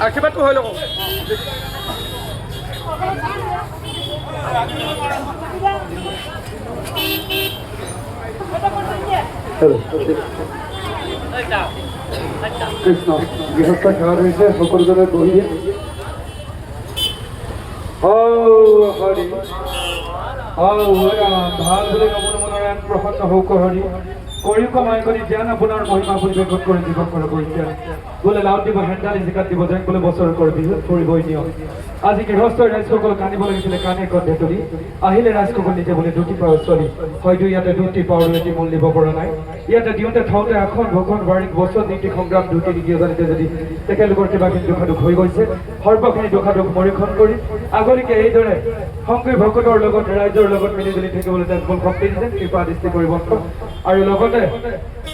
আশীৰ্বাদটো হৈ ল'ব। কৃষ্ণ গৃহস্থ সেৱা ধৰিছে সকলোজনে বহি হৰি ভাল বুলি নমন মনোৰায়ণ প্ৰসন্ন হৌক হৰি কৰি কমাই কৰি জ্ঞান আপোনাৰ মহিমা পৰিৱেশন কৰি জীৱন কৰে পৰিত্যাগ বোলে লাও দিব হেণ্ডালি জিকাত দিব যেন বোলে বছৰ কৰে বিহু কৰিবই নিয়ম আজি গৃহস্থৰ ৰাইজসকল কান্দিব লাগিছিলে কানে কণ্ঠে তুলি আহিলে ৰাইজসকল নিজে বোলে দুটি পাৰ চলি হয়তো ইয়াতে দুটি পাৰ এটি মূল দিব পৰা নাই ইয়াতে দিওঁতে থওঁতে এখন ভখন বাৰীক বছৰ নীতি সংগ্ৰাম দুটি নীতি জানিতে যদি তেখেতলোকৰ কিবাখিনি দুখাদুখ হৈ গৈছে সৰ্বখিনি দুখাদুখ মৰীক্ষণ কৰি আগলৈকে এইদৰে সংগী ভকতৰ লগত ৰাইজৰ লগত মিলিজুলি থাকিবলৈ তেওঁলোকক শক্তি দিছে কৃপা দৃষ্টি কৰিব আৰু লগতে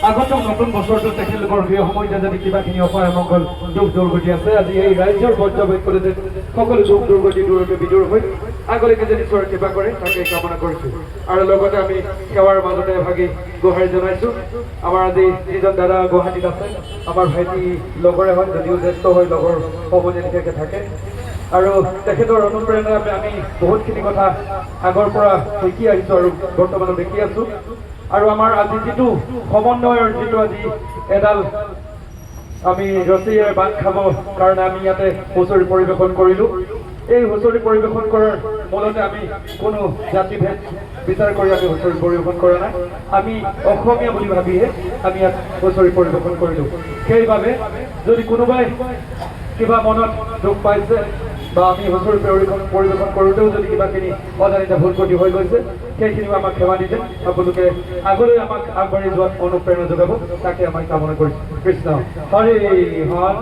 আগন্তুক নতুন বছৰটো তেখেতলোকৰ প্ৰিয় সময়তে যদি কিবাখিনি অপায় মংগল দুখ দুৰ্গতি আছে আজি এই ৰাইজৰ পৰ্যবেক্ষণে যে সকলো দুখ দুৰ্গতি দূৰতে বিদূৰ হৈ আগলৈকে যদি ঈশ্বৰৰ কৃপা কৰে তাকে কামনা কৰিছোঁ আৰু লগতে আমি সেৱাৰ মাজতে ভাগি গোহাৰি জনাইছোঁ আমাৰ আজি যিজন দাদা গুৱাহাটীত আছে আমাৰ ভাইটি লগৰে হয় যদিও জ্যেষ্ঠ হৈ লগৰ সমনীয়া নিশাকে থাকে আৰু তেখেতৰ অনুপ্ৰেৰণাৰে আমি বহুতখিনি কথা আগৰ পৰা শিকি আহিছোঁ আৰু বৰ্তমানো দেখি আছোঁ আৰু আমাৰ আজি যিটো সমন্বয়ৰ যিটো আজি এডাল আমি ৰছীৰে বান্ধ খাব কাৰণে আমি ইয়াতে হুঁচৰি পৰিৱেশন কৰিলোঁ এই হুঁচৰি পৰিৱেশন কৰাৰ মূলতে আমি কোনো জাতিভেদ বিচাৰ কৰি আমি হুঁচৰি পৰিৱেশন কৰা নাই আমি অসমীয়া বুলি ভাবিহে আমি ইয়াত হুঁচৰি পৰিৱেশন কৰিলোঁ সেইবাবে যদি কোনোবাই কিবা মনত দুখ পাইছে বা আমি হুঁচৰি পৰিৱেশন কৰোঁতেও যদি কিবাখিনি অজানিতে ভুল ক্ষতি হৈ গৈছে সেইখিনিও আমাক সেৱা দিছে আপোনালোকে আগলৈ আমাক আগবাঢ়ি যোৱাত অনুপ্ৰেৰণা যোগাব তাকে আমাক কামনা কৰিছোঁ কৃষ্ণ হৰি হন